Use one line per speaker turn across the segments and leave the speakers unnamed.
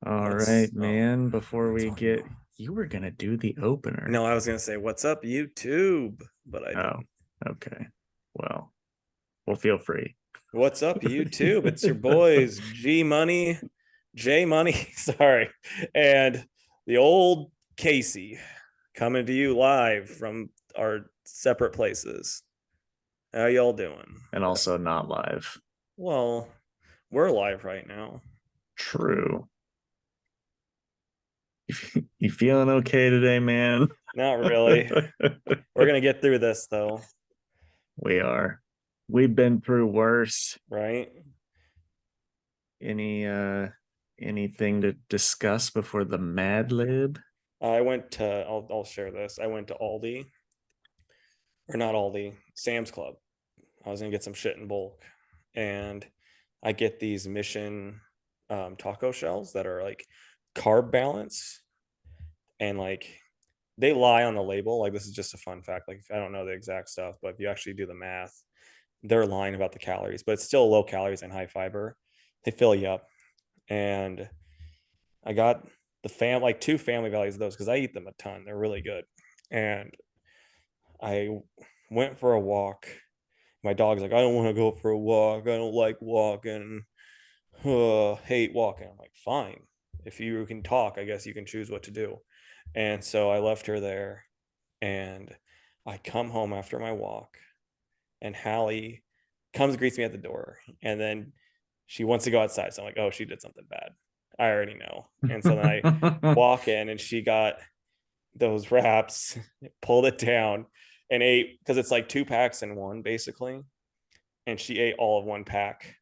All right, man. Before we get, you were gonna do the opener.
No, I was gonna say, "What's up, YouTube?" But I
Oh,
didn't.
okay. Well, feel free.
What's up, YouTube? It's your boys, G Money, J Money, sorry, and the old Casey coming to you live from our separate places. How y'all doing?
And also not live.
Well, we're live right now.
True. You feeling okay today, man?
Not really. We're gonna get through this though,
We are. We've been through worse.
right?
Any anything to discuss before the Mad Lib?
I went to. I'll share this. I went to Aldi, or not Aldi, Sam's Club. I was gonna get some shit in bulk, and I get these Mission taco shells that are like carb balance, and like they lie on the label. Like, this is just a fun fact. Like, I don't know the exact stuff, but if you actually do the math, they're lying about the calories. But it's still low calories and high fiber. They fill you up, and I got like two family values of those because I eat them a ton. They're really good, and I went for a walk. My dog's like, I don't want to go for a walk. I don't like walking. Hate walking. I'm like, fine. If you can talk, I guess you can choose what to do. And so I left her there, and I come home after my walk, and Hallie comes greets me at the door, and then she wants to go outside. So I'm like, oh, she did something bad. I already know. And so then I walk in, and she got those wraps, pulled it down, and ate, because it's like two packs in one basically. And she ate all of one pack,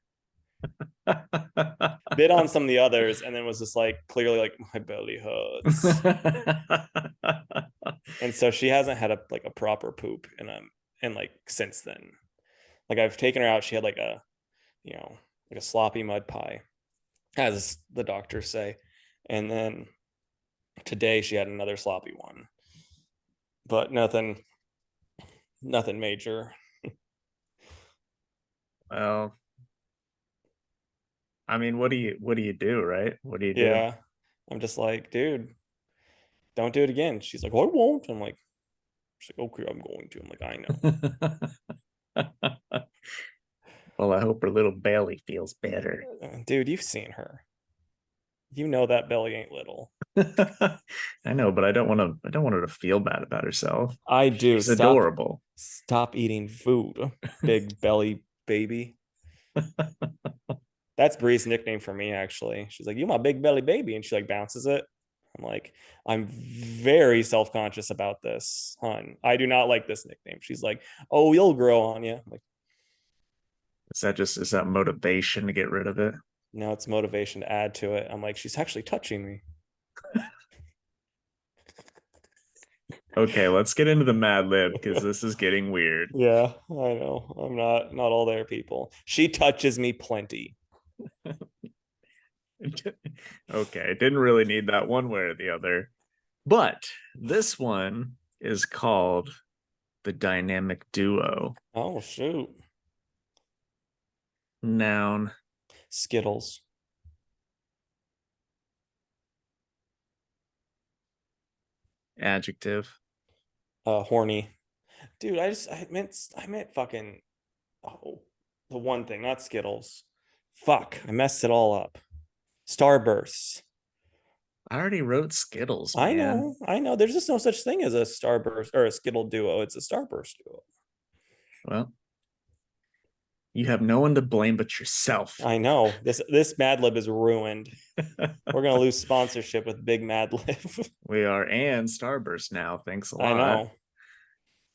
bit on some of the others, and then was just like, clearly like, my belly hurts. And so she hasn't had a proper poop and like since then. Like, I've taken her out, she had like a, you know, like a sloppy mud pie, as the doctors say. And then today she had another sloppy one. But nothing major.
Well, I mean, what do you do, right? What do you do?
Yeah. I'm just like, dude, don't do it again. She's like, oh, I won't. I'm like, she's like, okay, I'm going to. I'm like, I know.
Well, I hope her little belly feels better.
Dude, you've seen her. You know that belly ain't little.
I know, but I don't want her to feel bad about herself.
I do.
She's
Stop
adorable.
stop eating food, big belly baby. That's Bree's nickname for me, actually. She's like, you my big belly baby, and she like bounces it. I'm like, I'm very self-conscious about this, hon. I do not like this nickname. She's like, oh, you'll grow on you. I'm like,
Is that motivation to get rid of it?
no, it's motivation to add to it. I'm like, she's actually touching me.
Okay, let's get into the Mad Lib because this is getting weird.
Yeah, I know. I'm not all there, people. She touches me plenty.
Okay, didn't really need that one way or the other. But this one is called the dynamic duo.
Oh shoot.
Noun,
Skittles.
adjective,
Horny. Dude, I meant fucking, oh, the one thing, not Skittles. Fuck, I messed it all up. Starbursts.
I already wrote Skittles,
I
man.
know, I know. There's just no such thing as a Starburst or a Skittle duo. It's a Starburst duo.
Well, you have no one to blame but yourself.
I know. This Mad Lib is ruined. We're gonna lose sponsorship with Big Mad Lib.
We are and Starburst now. Thanks a
I
lot.
know.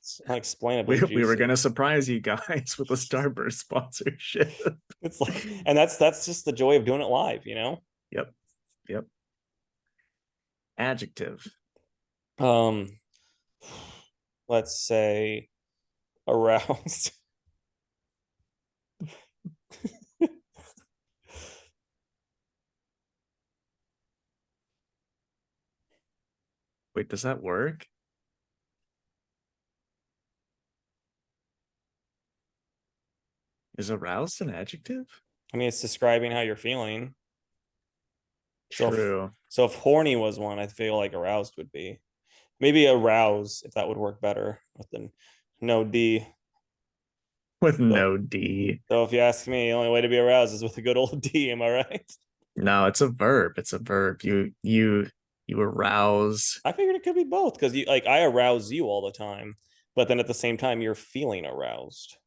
It's unexplainably
We were
juicy.
gonna surprise you guys with a Starburst sponsorship.
It's like, and that's just the joy of doing it live, you know?
Yep. Yep. Adjective.
Um, let's say aroused.
Wait, does that work? Is aroused an adjective?
I mean, it's describing how you're feeling. So if,
True.
so if horny was one, I feel like aroused would be. Maybe arouse if that would work better with the no D.
With
So,
no D.
so if you ask me, the only way to be aroused is with a good old D. Am I right?
No, it's a verb. It's a verb. You arouse.
I figured it could be both because you like I arouse you all the time, but then at the same time you're feeling aroused.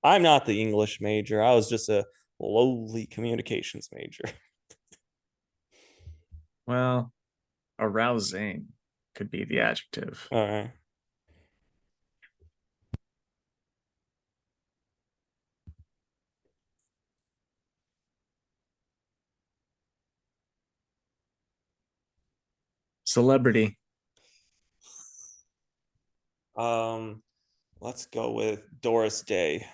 I'm not the English major. I was just a lowly communications major.
Well, arousing could be the adjective.
All right.
Celebrity.
Um, let's go with Doris Day.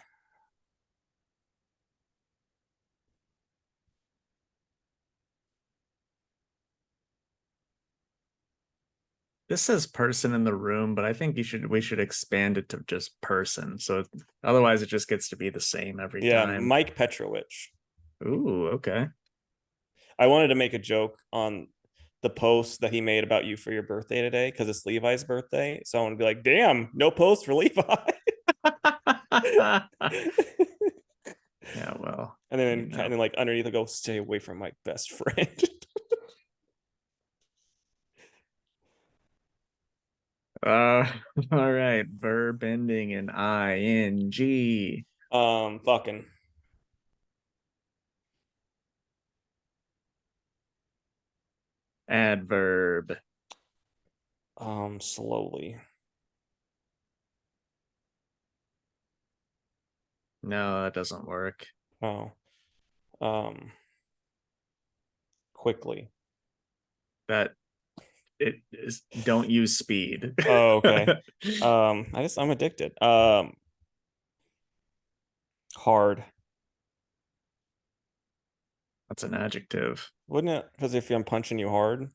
This says person in the room, but I think we should expand it to just person. So otherwise it just gets to be the same every
Yeah,
time.
Mike Petrovich.
Ooh, okay.
I wanted to make a joke on the post that he made about you for your birthday today because it's Levi's birthday. So I want to be like, damn, no post for Levi.
Yeah, well,
and then
you
and
know.
then like underneath I go, stay away from my best friend.
Uh, all right. Verb ending in ing.
Fucking.
Adverb.
Slowly.
No, that doesn't work.
Oh. Um quickly.
That it is don't use speed.
Oh, okay. I'm addicted. Hard.
That's an adjective.
Wouldn't it? Because if I'm punching you hard.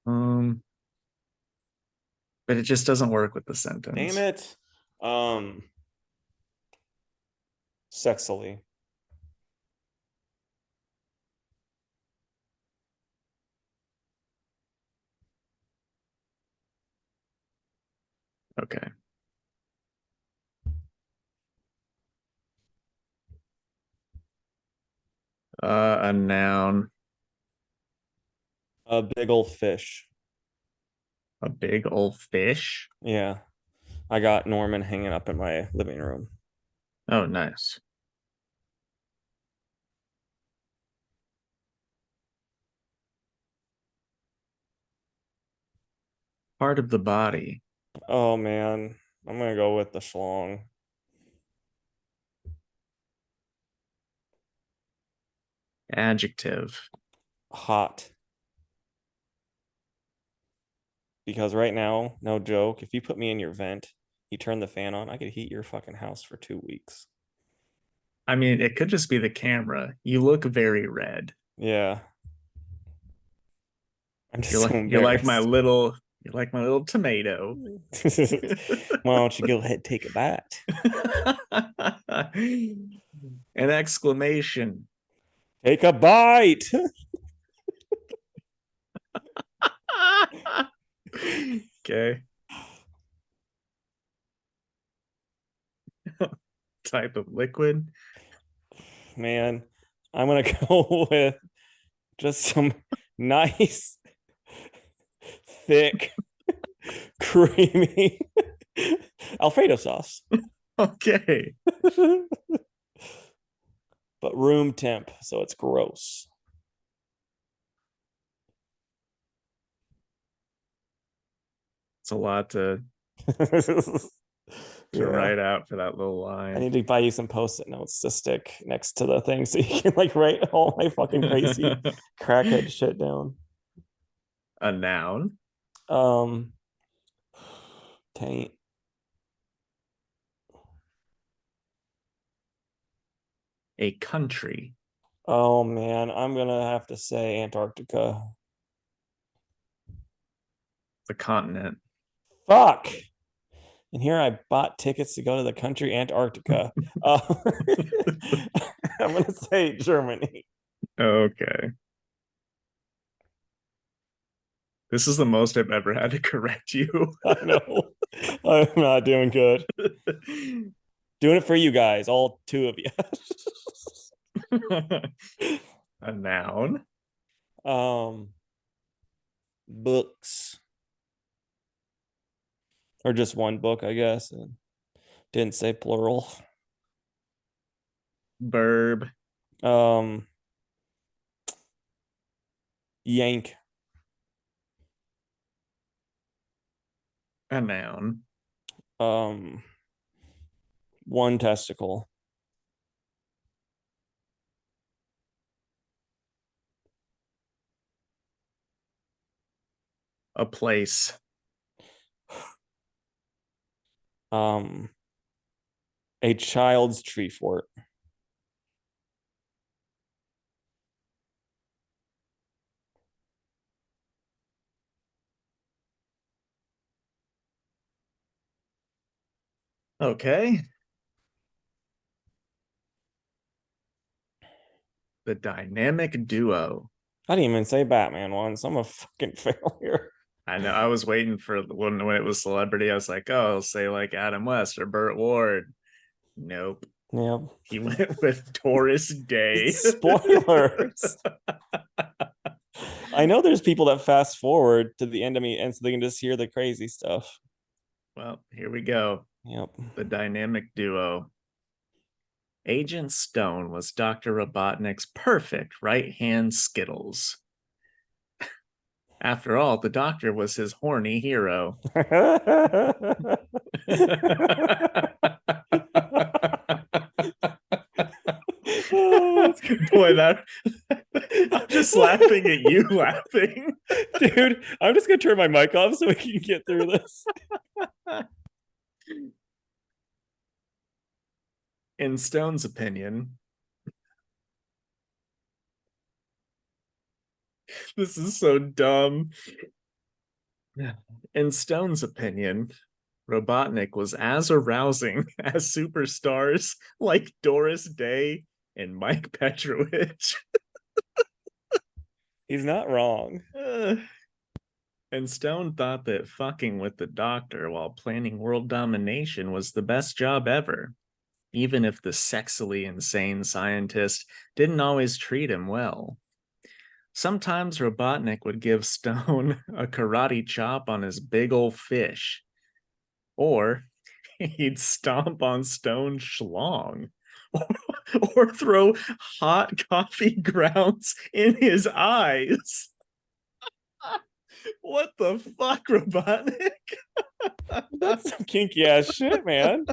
Um, but it just doesn't work with the
Damn
sentence.
it. Um Sexily.
Okay. A noun.
A big old fish.
A big old fish.
Yeah. I got Norman hanging up in my living room.
Oh, nice. Part of the body.
Oh man. I'm gonna go with the schlong.
Adjective.
Hot. Because right now, no joke, if you put me in your vent, you turn the fan on, I could heat your fucking house for 2 weeks.
I mean, it could just be the camera. You look very red.
Yeah. I'm just so
You're like my
embarrassed.
little tomato.
Why don't you go ahead and take a bite?
An exclamation.
Take a bite.
Okay. Type of liquid.
Man, I'm gonna go with just some nice, thick, creamy Alfredo sauce.
Okay.
But room temp, so it's gross.
It's a lot to
Yeah.
write out for that little
I
line.
need to buy you some post-it notes to stick next to the thing so you can like write all my fucking crazy crackhead shit down.
A noun.
Um taint.
A country.
Oh man, I'm gonna have to say Antarctica.
The continent.
Fuck. And here I bought tickets to go to the country Antarctica. Uh, I'm gonna say Germany.
Okay. This is the most I've ever had to correct you.
I know. I'm not doing good. Doing it for you guys, all two of you.
A noun.
Books. Or just one book, I guess. Didn't say plural.
Verb.
Um, yank.
A noun.
Um, one testicle.
A place.
Um, a child's tree fort.
Okay. The dynamic duo.
I didn't even say Batman once. I'm a fucking failure.
I know. I was waiting for when it was celebrity. I was like, oh, I'll say like Adam West or Burt Ward. Nope.
Yep.
He went with Doris Day.
Spoilers. I know there's people that fast forward to the end of me and so they can just hear the crazy stuff.
Well, here we go.
Yep.
The dynamic duo. Agent Stone was Dr. Robotnik's perfect right hand Skittles. After all, the doctor was his horny hero. Boy, that I'm just laughing at you laughing.
Dude, I'm just gonna turn my mic off so we can get through this.
In Stone's opinion, this is so dumb. In Stone's opinion, Robotnik was as arousing as superstars like Doris Day and Mike Petrovich.
He's not wrong.
And Stone thought that fucking with the doctor while planning world domination was the best job ever, even if the sexily insane scientist didn't always treat him well. Sometimes Robotnik would give Stone a karate chop on his big old fish, or he'd stomp on Stone's schlong, or throw hot coffee grounds in his eyes. What the fuck, Robotnik?
That's some kinky ass shit, man.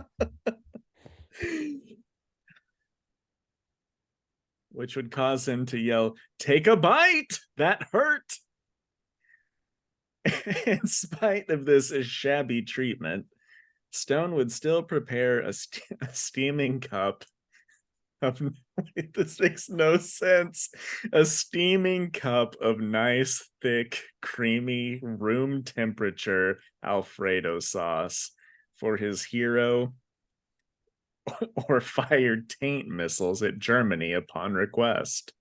Which would cause him to yell, "Take a bite! That hurt!" In spite of this shabby treatment, Stone would still prepare a steaming cup of this makes no sense. A steaming cup of nice, thick, creamy, room temperature Alfredo sauce for his hero, or fired taint missiles at Germany upon request.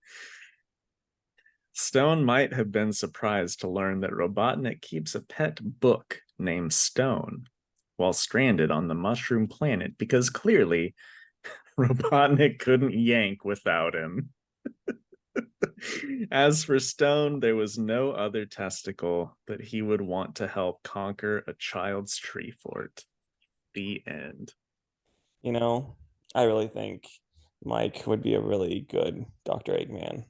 Stone might have been surprised to learn that Robotnik keeps a pet book named Stone while stranded on the mushroom planet because clearly Robotnik couldn't yank without him. As for Stone, there was no other testicle that he would want to help conquer a child's tree fort. The end.
You know, I really think Mike would be a really good Dr. Eggman.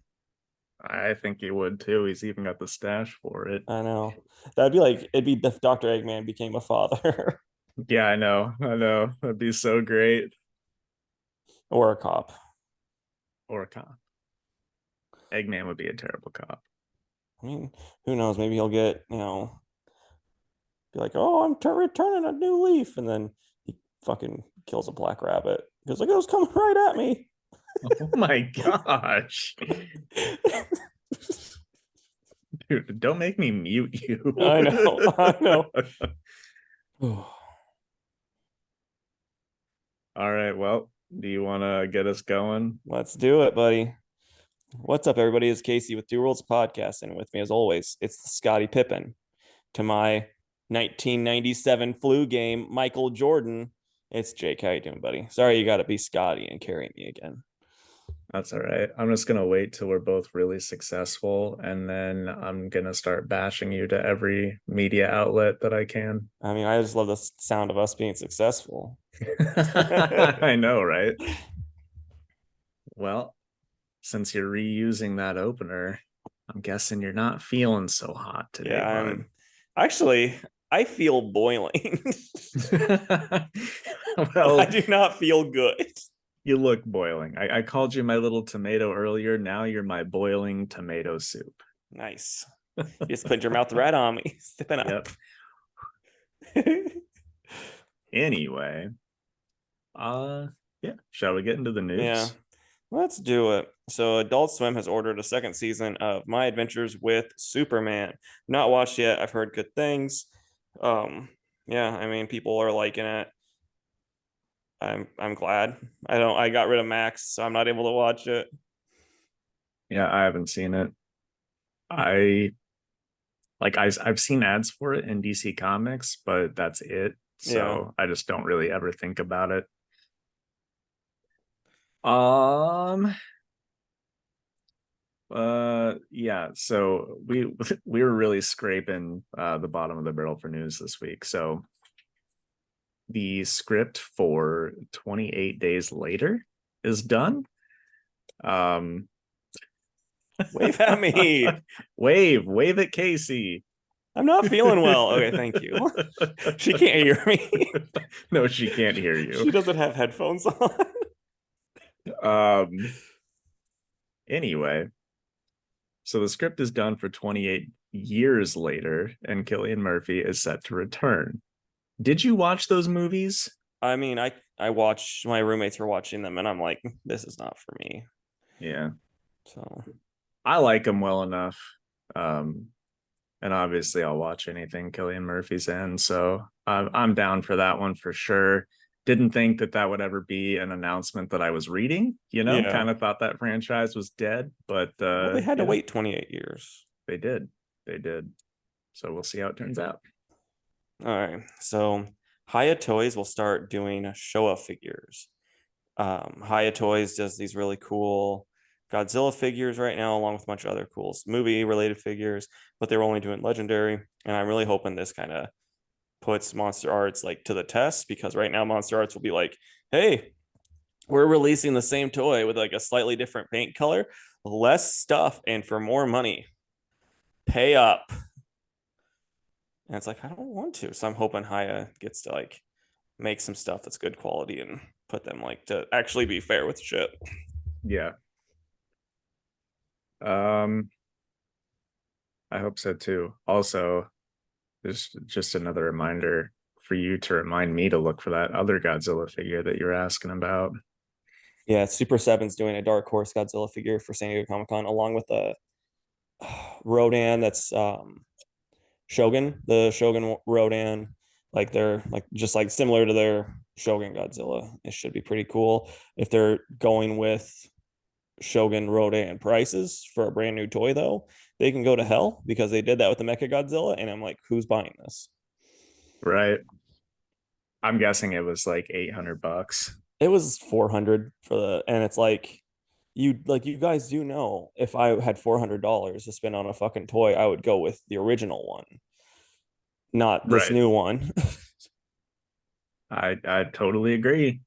I think he would too. He's even got the stash for it.
I know. That'd be like it'd be if Dr. Eggman became a father.
Yeah, I know. That'd be so great.
Or a cop.
Or a cop. Eggman would be a terrible cop.
I mean, who knows? Maybe he'll get, be like, oh, I'm returning a new leaf. And then he fucking kills a black rabbit. Because like, it was coming right at me.
Oh my gosh. Dude, don't make me mute you.
I know.
All right. Well, do you want to get us going?
Let's do it, buddy. What's up, everybody? It's Casey with Two Worlds Podcast, and with me, as always, it's Scotty Pippen. To my 1997 flu game, Michael Jordan. It's Jake. How you doing, buddy? Sorry, you got to be Scotty and carry me again.
That's all right. I'm just gonna wait till we're both really successful, and then I'm gonna start bashing you to every media outlet that I can.
I mean, I just love the sound of us being successful.
I know, right? Well, since you're reusing that opener, I'm guessing you're not feeling so hot today,
Yeah,
bud.
I feel boiling. I
Well,
do not feel good.
you look boiling. I called you my little tomato earlier. Now you're my boiling tomato soup.
Nice. You just put your mouth right on me, sipping up.
Yep. Anyway, uh, yeah. Shall we get into the
Yeah,
news?
let's do it. So, Adult Swim has ordered a second season of My Adventures with Superman. Not watched yet. I've heard good things. Um, yeah, I mean, people are liking it. I'm glad. I got rid of Max, so I'm not able to watch it.
Yeah, I haven't seen it. I I've seen ads for it in DC Comics, but that's it.
Yeah.
So I just don't really ever think about it. Um yeah, so we were really scraping the bottom of the barrel for news this week. So the script for 28 Days Later is done. Um
Wave at me.
wave at Casey.
I'm not feeling well. Okay, thank you. She can't hear me.
No, she can't hear you.
She doesn't have headphones on.
Um anyway, so the script is done for 28 years later, and Cillian Murphy is set to return. Did you watch those movies?
I mean, I watch my roommates were watching them, and I'm like, this is not for me.
Yeah,
So
I like them well enough. Um, and obviously, I'll watch anything Cillian Murphy's in. So I'm down for that one for sure. Didn't think that that would ever be an announcement that I was reading.
yeah.
Kind of thought that franchise was dead, but
Well, they had to
yeah,
wait 28 years.
they did. They did. So we'll see how it turns out.
All right. So Haya Toys will start doing Showa figures. Haya Toys does these really cool Godzilla figures right now, along with a bunch of other cool movie related figures, but they're only doing legendary. And I'm really hoping this kind of puts Monster Arts like to the test, because right now Monster Arts will be like, hey, we're releasing the same toy with like a slightly different paint color, less stuff, and for more money. Pay up. And it's like, I don't want to. So I'm hoping Haya gets to like make some stuff that's good quality and put them like to actually be fair with shit.
Yeah. Um, I hope so too. Also, there's just another reminder for you to remind me to look for that other Godzilla figure that you're asking about.
Yeah, Super Seven's doing a Dark Horse Godzilla figure for San Diego Comic Con, along with a Rodan that's Shogun, the Shogun Rodan. Like they're like just like similar to their Shogun Godzilla. It should be pretty cool if they're going with Shogun Rodan prices for a brand new toy, though. They can go to hell because they did that with the Mecha Godzilla, and I'm like, who's buying this?
Right. I'm guessing it was like $800.
It was 400 for the, and it's like you guys do know, if I had $400 to spend on a fucking toy, I would go with the original one, not this
Right.
new one.
I totally agree.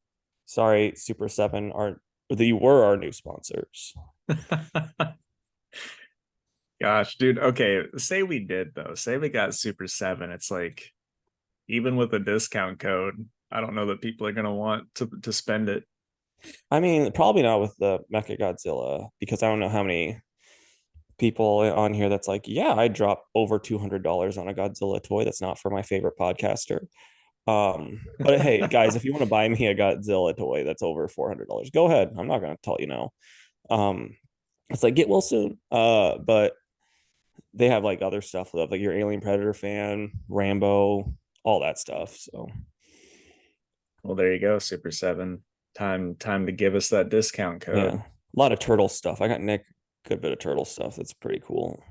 Sorry, Super Seven, are you were our new sponsors.
Gosh, dude. Okay, say we did though. Say we got Super 7. It's like even with a discount code, I don't know that people are gonna want to spend it.
I mean, probably not with the Mecha Godzilla, because I don't know how many people on here that's like, yeah, I dropped over $200 on a Godzilla toy. That's not for my favorite podcaster. But hey, guys, if you want to buy me a Godzilla toy that's over $400, go ahead. I'm not gonna tell you no. Um, it's like get well soon. But they have like other stuff like your Alien Predator fan, Rambo, all that stuff. So
Well, there you go, Super 7. Time to give us that discount
Yeah,
code.
a lot of turtle stuff. I got Nick a good bit of turtle stuff. That's pretty cool.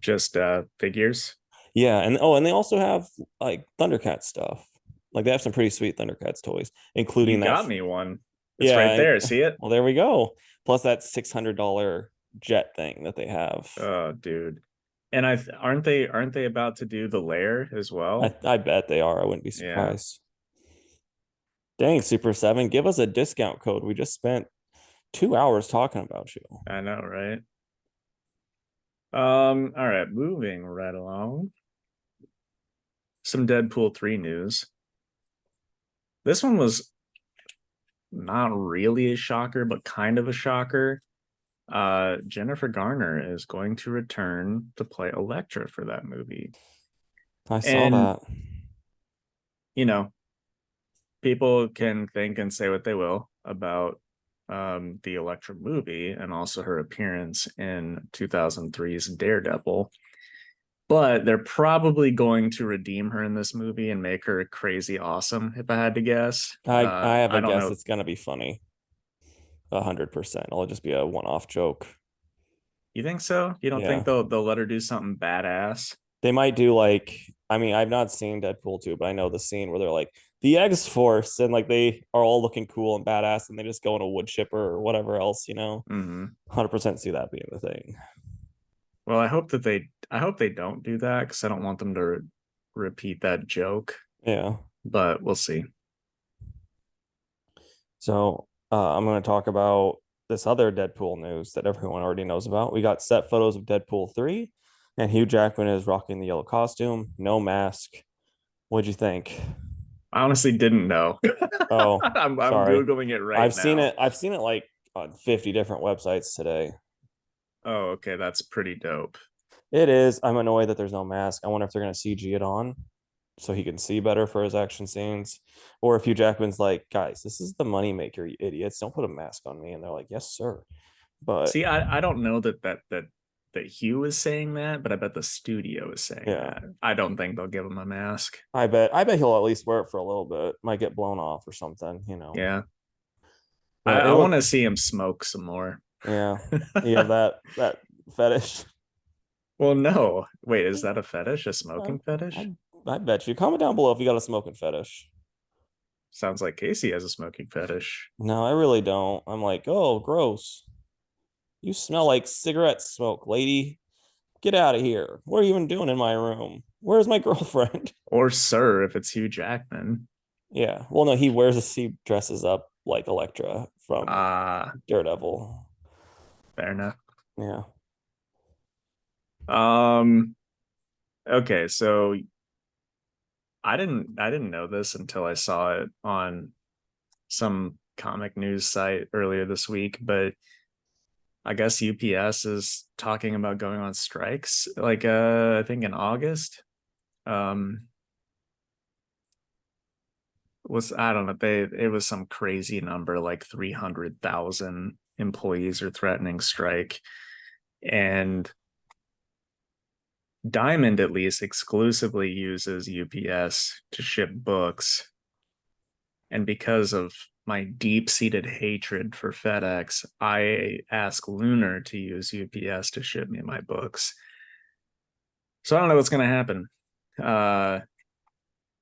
Just figures.
Yeah, and oh, and they also have like Thundercats stuff. Like they have some pretty sweet Thundercats toys,
You
including that.
got me one. It's right
Yeah,
there. See it?
well, there we go. Plus that $600 jet thing that they have.
Oh, dude. And aren't they about to do the lair as well?
I bet they are. I wouldn't be
Yeah,
surprised. Dang, Super 7, give us a discount code. We just spent 2 hours talking about you.
I know, right? All right, moving right along. Some Deadpool 3 news. This one was not really a shocker, but kind of a shocker. Jennifer Garner is going to return to play Elektra for that movie.
I saw
And,
that.
you know, people can think and say what they will about the Elektra movie and also her appearance in 2003's Daredevil. But they're probably going to redeem her in this movie and make her crazy awesome, if I had to guess.
I have a
I don't
guess
know.
it's gonna be funny. 100%. It'll just be a one-off joke.
You think so? You don't think
Yeah.
they'll let her do something badass?
They might do like, I mean, I've not seen Deadpool 2, but I know the scene where they're like the X Force and like they are all looking cool and badass and they just go in a wood chipper or whatever else, 100% see that being the thing.
Well, I hope they don't do that because I don't want them to repeat that joke.
Yeah.
But we'll see.
So I'm going to talk about this other Deadpool news that everyone already knows about. We got set photos of Deadpool 3, and Hugh Jackman is rocking the yellow costume, no mask. What'd you think?
I honestly didn't know.
Oh,
I'm
sorry.
googling it right now.
I've seen it like on 50 different websites today.
Oh, okay, that's pretty dope.
It is. I'm annoyed that there's no mask. I wonder if they're going to CG it on so he can see better for his action scenes. Or if Hugh Jackman's like, guys, this is the money maker, you idiots. Don't put a mask on me. And they're like, yes, sir. But
See, I don't know that Hugh is saying that, but I bet the studio is saying
yeah,
that. I don't think they'll give him a mask.
I bet he'll at least wear it for a little bit. Might get blown off or something.
Yeah.
But it
I want
looked
to see him smoke some more.
yeah. You have that fetish.
Well, no. Wait, is that a fetish? A
Uh,
smoking fetish?
I I bet you. Comment down below if you got a smoking fetish.
Sounds like Casey has a smoking fetish.
No, I really don't. I'm like, oh, gross. You smell like cigarette smoke, lady. Get out of here. What are you even doing in my room? Where's my girlfriend?
Or sir, if it's Hugh Jackman.
Yeah. Well, no, he dresses up like Elektra from
Ah,
Daredevil.
fair enough.
Yeah.
Um, okay, so I didn't know this until I saw it on some comic news site earlier this week, but I guess UPS is talking about going on strikes like I think in August. Um was I don't know, it was some crazy number like 300,000 employees are threatening strike, and Diamond at least exclusively uses UPS to ship books. And because of my deep seated hatred for FedEx, I ask Lunar to use UPS to ship me my books. So I don't know what's going to happen. Uh,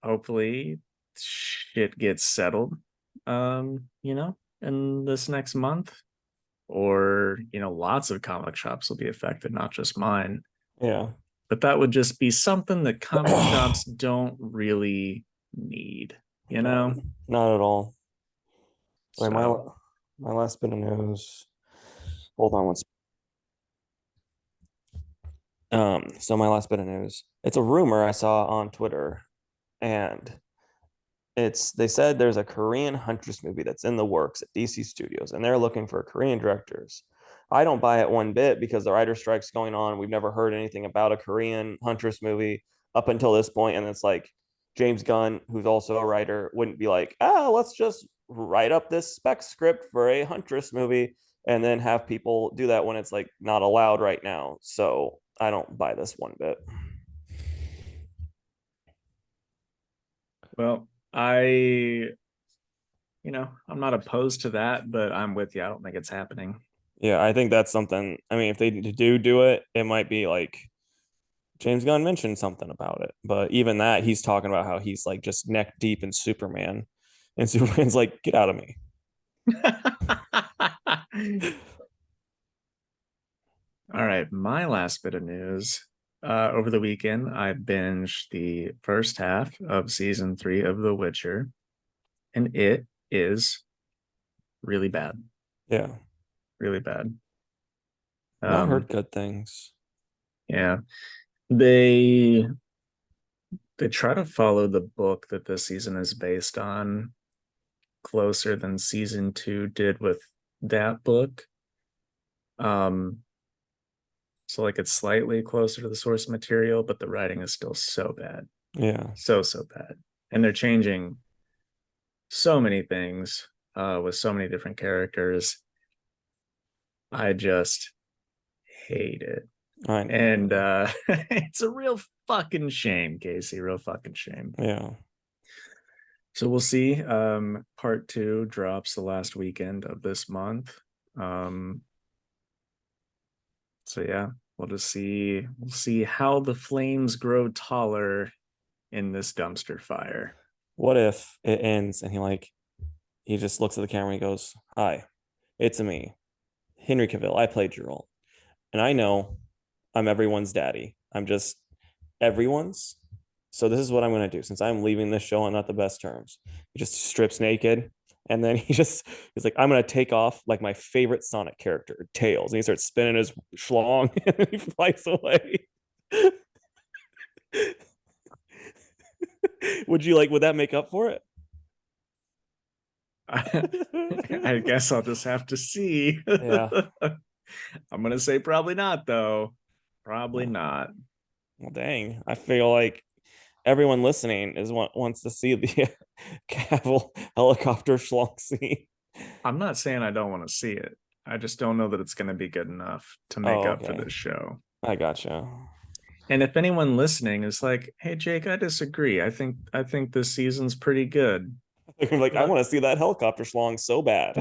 Hopefully, shit gets settled, in this next month. Or, lots of comic shops will be affected, not just mine.
Yeah.
But that would just be something that comic shops don't really need, you
No,
know?
not at all. Wait,
So
my last bit of news. Hold on one second. So my last bit of news. It's a rumor I saw on Twitter, and they said there's a Korean Huntress movie that's in the works at DC Studios, and they're looking for Korean directors. I don't buy it one bit because the writer strike's going on. We've never heard anything about a Korean Huntress movie up until this point, and it's like James Gunn, who's also a writer, wouldn't be like, let's just write up this spec script for a Huntress movie and then have people do that when it's like not allowed right now. So I don't buy this one bit.
well, I, I'm not opposed to that, but I'm with you. I don't think it's happening.
Yeah, I think that's something. I mean, if they do it, it might be like James Gunn mentioned something about it. But even that, he's talking about how he's like just neck deep in Superman. And Superman's like, get out of me.
All right, my last bit of news. Over the weekend, I binged the first half of season 3 of The Witcher, and it is really bad.
Yeah.
Really bad.
Not
Um,
heard good things.
yeah. They they try to follow the book that this season is based on closer than season 2 did with that book. Um, so like it's slightly closer to the source material, but the writing is still so bad.
Yeah.
So bad. And they're changing so many things with so many different characters. I just hate it.
I know,
And
man.
it's a real fucking shame, Casey. Real fucking shame.
Yeah.
So we'll see. Part 2 drops the last weekend of this month. Um, so yeah, we'll see how the flames grow taller in this dumpster fire.
What if it ends and he just looks at the camera and he goes, "Hi, it's me, Henry Cavill. I played your role. And I know I'm everyone's daddy. I'm just everyone's. So this is what I'm going to do since I'm leaving this show on not the best terms." He just strips naked and then he's like, "I'm going to take off like my favorite Sonic character, Tails." And he starts spinning his schlong and he flies away. Would that make up for it?
I guess I'll just have to see.
Yeah.
I'm gonna say probably not, though. Probably
Yeah.
not.
Well, dang. I feel like everyone listening wants to see the Cavill helicopter schlong scene.
I'm not saying I don't want to see it. I just don't know that it's gonna be good enough to make
Oh,
up for
okay.
this show.
I gotcha.
And if anyone listening is like, "Hey Jake, I disagree. I think this season's pretty good."
Like, I
Let
want to see that helicopter schlong so bad.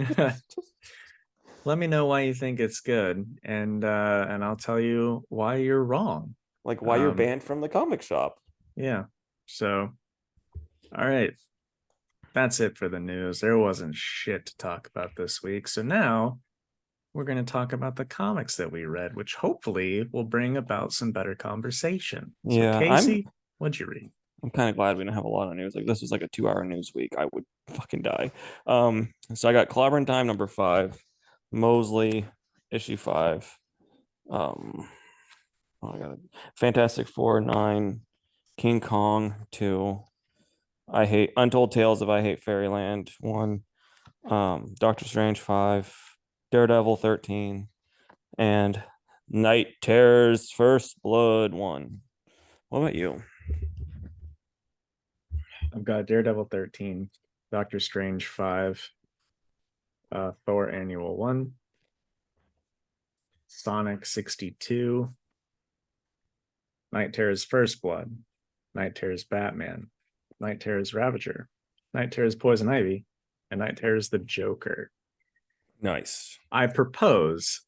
let me know why you think it's good, and I'll tell you why you're wrong.
Like, why you're
Um,
banned from the comic shop.
yeah. So, all right. That's it for the news. There wasn't shit to talk about this week. So now we're going to talk about the comics that we read, which hopefully will bring about some better conversation. So,
Yeah,
Casey, what'd you read?
I'm kind of glad we didn't have a lot of news. Like, this was like a 2 hour news week. I would fucking die. So I got Clobberin Time #5, Mosley issue 5. Um, I got Fantastic Four 9, King Kong 2. I hate Untold Tales of I Hate Fairyland 1. Doctor Strange 5, Daredevil 13, and Night Terror's First Blood 1. What about you?
I've got Daredevil 13, Doctor Strange 5, Thor Annual 1, Sonic 62, Night Terror's First Blood, Night Terror's Batman, Night Terror's Ravager, Night Terror's Poison Ivy, and Night Terror's the Joker.
Nice.
I propose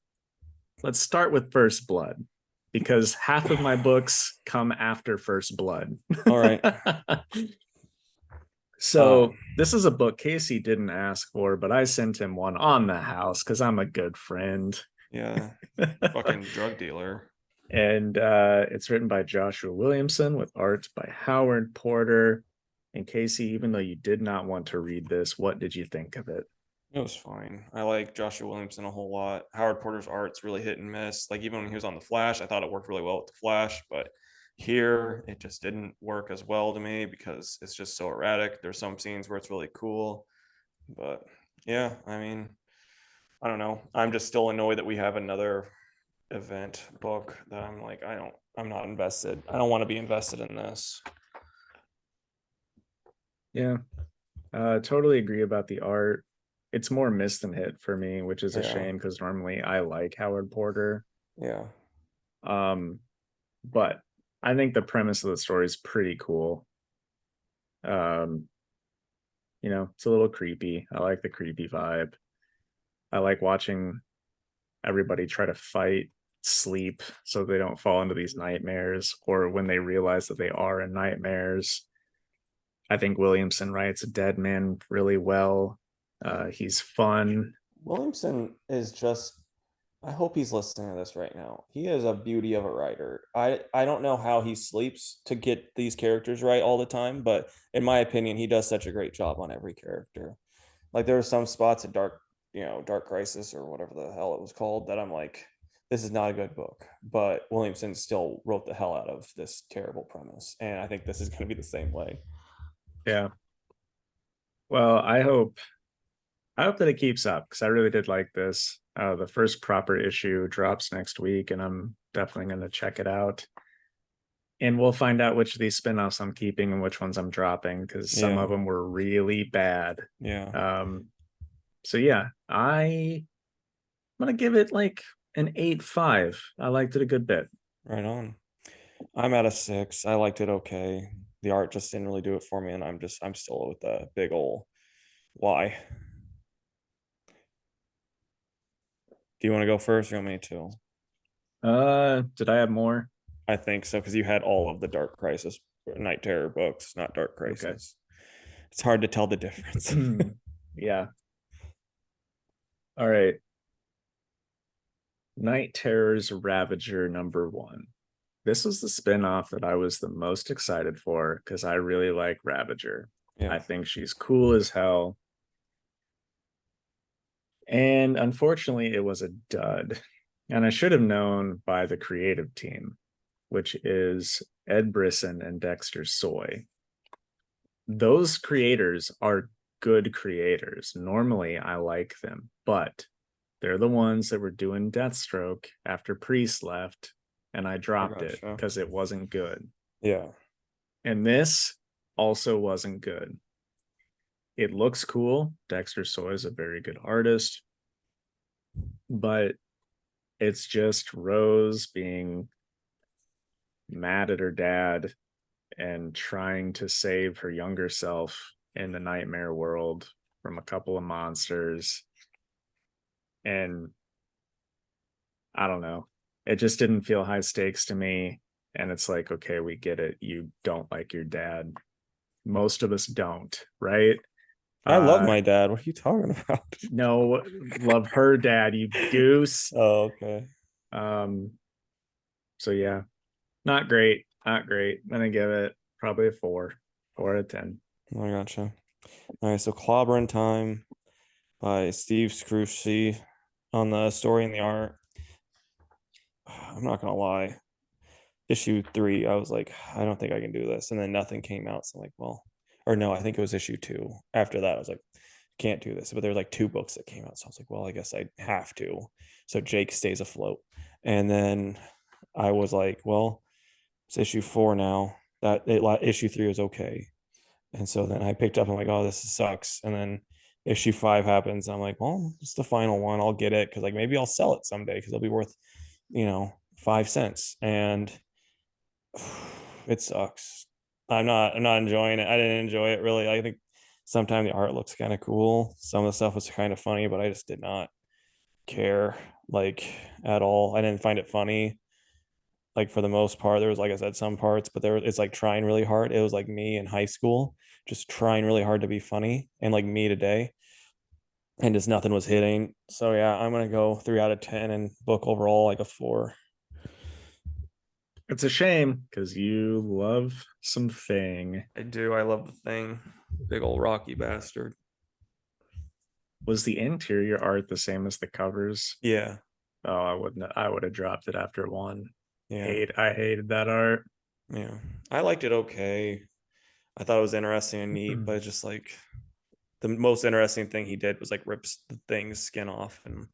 let's start with First Blood because half of my books come after First Blood.
All right.
So this is a book Casey didn't ask for, but I sent him one on the house because I'm a good friend.
Yeah. Fucking drug dealer.
And it's written by Joshua Williamson with art by Howard Porter. And Casey, even though you did not want to read this, what did you think of it?
It was fine. I like Joshua Williamson a whole lot. Howard Porter's art's really hit and miss. Like, even when he was on The Flash, I thought it worked really well with The Flash, but here it just didn't work as well to me because it's just so erratic. There's some scenes where it's really cool, but yeah, I mean, I don't know. I'm just still annoyed that we have another event book that I'm not invested. I don't want to be invested in this.
Yeah, totally agree about the art. It's more miss than hit for me, which is a
Yeah.
shame because normally I like Howard Porter.
Yeah.
Um, but I think the premise of the story is pretty cool. Um, it's a little creepy. I like the creepy vibe. I like watching everybody try to fight sleep so they don't fall into these nightmares, or when they realize that they are in nightmares. I think Williamson writes Dead Man really well. He's fun.
Williamson is just, I hope he's listening to this right now. He is a beauty of a writer. I don't know how he sleeps to get these characters right all the time, but in my opinion, he does such a great job on every character. Like there are some spots at Dark Crisis or whatever the hell it was called that I'm like, this is not a good book. But Williamson still wrote the hell out of this terrible premise. And I think this is going to be the same way.
Yeah. Well, I hope that it keeps up because I really did like this. The first proper issue drops next week, and I'm definitely going to check it out. And we'll find out which of these spinoffs I'm keeping and which ones I'm dropping because some
Yeah.
of them were really bad.
Yeah.
Um, so yeah, I'm gonna give it like an 8.5. I liked it a good bit.
Right on. I'm at a 6. I liked it okay. The art just didn't really do it for me, and I'm still with the big ol' why. Do you want to go first or you want me to?
Did I have more?
I think so, because you had all of the Dark Crisis Night Terror books, not Dark
Okay.
Crisis. It's hard to tell the difference.
Yeah. All right. Night Terror's Ravager #1. This was the spinoff that I was the most excited for because I really like Ravager.
Yeah.
I think she's cool as hell. And unfortunately, it was a dud. And I should have known by the creative team, which is Ed Brisson and Dexter Soy. Those creators are good creators. Normally, I like them, but they're the ones that were doing Deathstroke after Priest left, and I dropped it
Gotcha.
because it wasn't good.
Yeah.
And this also wasn't good. It looks cool. Dexter Soy is a very good artist, but it's just Rose being mad at her dad and trying to save her younger self in the nightmare world from a couple of monsters. And I don't know. It just didn't feel high stakes to me. And it's like, okay, we get it. You don't like your dad. Most of us don't, right?
I love
Uh
my dad. What are you talking about?
no, love her dad, you goose.
Oh, okay.
Um, so yeah, not great, not great. I'm gonna give it probably a 4 out of 10.
I gotcha. All right, so Clobberin Time by Steve Scrushy on the story and the art. I'm not gonna lie. Issue 3, I was like, I don't think I can do this. And then nothing came out. So I'm like, well, or no, I think it was issue 2. After that, I was like, can't do this. But there were like 2 books that came out. So I was like, well, I guess I have to. So Jake stays afloat. And then I was like, well, it's issue 4 now. Issue 3 was okay. And so then I picked up, I'm like, oh, this sucks. And then issue 5 happens. I'm like, well, it's the final one. I'll get it because like maybe I'll sell it someday because it'll be worth, 5 cents. And it sucks. I'm not enjoying it. I didn't enjoy it really. I think sometimes the art looks kind of cool. Some of the stuff was kind of funny, but I just did not care like at all. I didn't find it funny. Like for the most part, there was like I said, some parts, but it's like trying really hard. It was like me in high school, just trying really hard to be funny, and like me today, and just nothing was hitting. So yeah, I'm gonna go 3 out of 10 and book overall like a 4.
It's a shame because you love some Thing.
I do. I love the Thing. Big old rocky bastard.
Was the interior art the same as the covers?
Yeah.
Oh, I wouldn't. I would have dropped it after one.
Yeah.
I hated that art.
Yeah. I liked it okay. I thought it was interesting and neat, but it's just like the most interesting thing he did was like rips the Thing's skin off and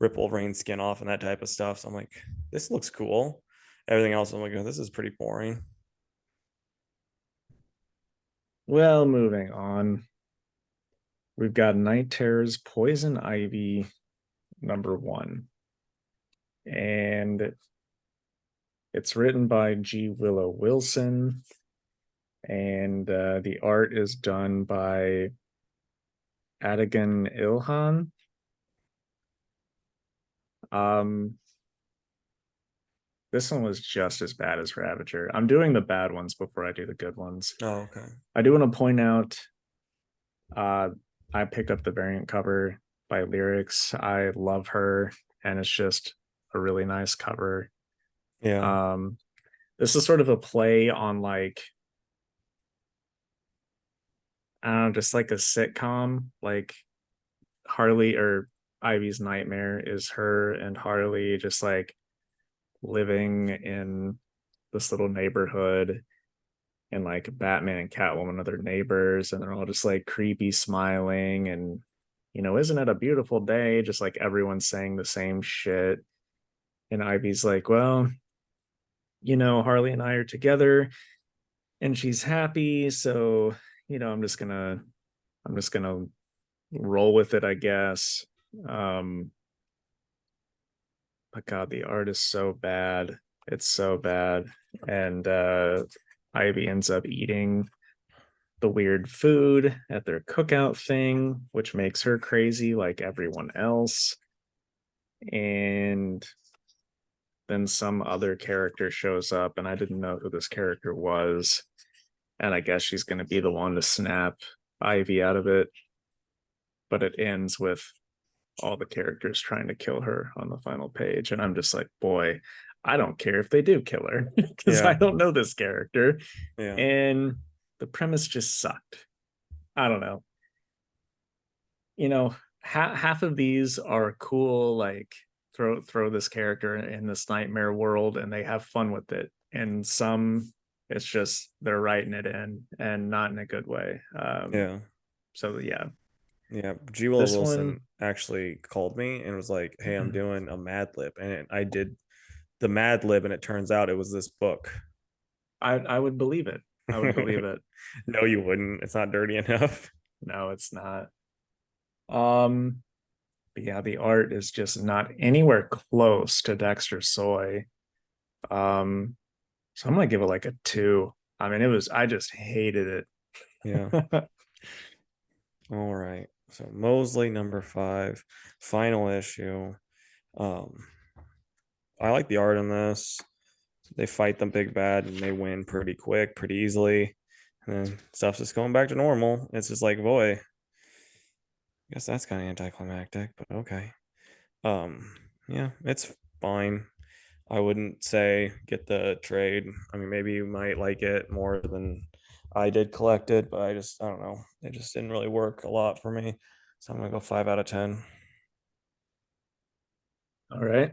rip Wolverine's skin off and that type of stuff. So I'm like, this looks cool. Everything else, I'm like, oh, this is pretty boring.
Well, moving on. We've got Night Terror's Poison Ivy #1. And it's written by G. Willow Wilson. And the art is done by Adigan Ilhan. Um, this one was just as bad as Ravager. I'm doing the bad ones before I do the good ones.
Oh, okay.
I do want to point out uh I picked up the variant cover by Lyrics. I love her, and it's just a really nice cover.
Yeah.
Um this is sort of a play on like I don't know, just like a sitcom, like Harley or Ivy's nightmare is her and Harley just like living in this little neighborhood, and like Batman and Catwoman are their neighbors, and they're all just like creepy smiling, and isn't it a beautiful day? Just like everyone's saying the same shit. And Ivy's like, well, Harley and I are together and she's happy, so I'm just gonna roll with it, I guess. Um, but God, the art is so bad. It's so bad. And Ivy ends up eating the weird food at their cookout thing, which makes her crazy like everyone else. And then some other character shows up, and I didn't know who this character was. And I guess she's going to be the one to snap Ivy out of it. But it ends with all the characters trying to kill her on the final page. And I'm just like, boy, I don't care if they do kill her because I
Yeah.
don't know this character.
Yeah.
And the premise just sucked. I don't know. Half of these are cool, like throw this character in this nightmare world and they have fun with it. And some it's just they're writing it in and not in a good way.
Yeah.
So yeah,
Yeah. G. Willow
this
Wilson
one
actually called me and was like, "Hey, I'm doing a Mad Lib," and I did the Mad Lib, and it turns out it was this book.
I would believe it. I would believe it.
No, you wouldn't. It's not dirty enough.
No, it's not. Um, but yeah, the art is just not anywhere close to Dexter Soy. Um, so I'm gonna give it like a 2. I mean, I just hated
Yeah.
it.
All right. So Mosley number 5, final issue. Um, I like the art in this. They fight the big bad and they win pretty quick, pretty easily. And then stuff's just going back to normal. It's just like, boy, I guess that's kind of anticlimactic, but okay. Yeah, it's fine. I wouldn't say get the trade. I mean, maybe you might like it more than I did collect it, but I don't know. It just didn't really work a lot for me. So I'm gonna go 5 out of 10.
All right.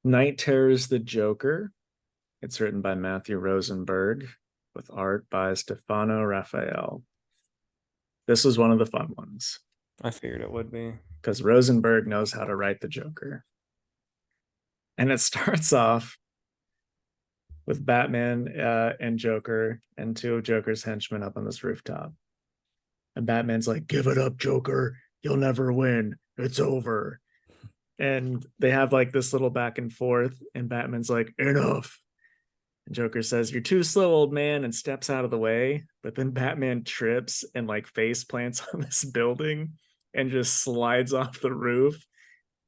Night Terrors the Joker. It's written by Matthew Rosenberg with art by Stefano Raphael. This was one of the fun ones
I figured it would be.
because Rosenberg knows how to write the Joker. And it starts off with Batman and Joker and 2 of Joker's henchmen up on this rooftop. And Batman's like, "Give it up, Joker. You'll never win. It's over." And they have like this little back and forth. And Batman's like, "Enough." And Joker says, "You're too slow, old man," and steps out of the way. But then Batman trips and like face plants on this building and just slides off the roof,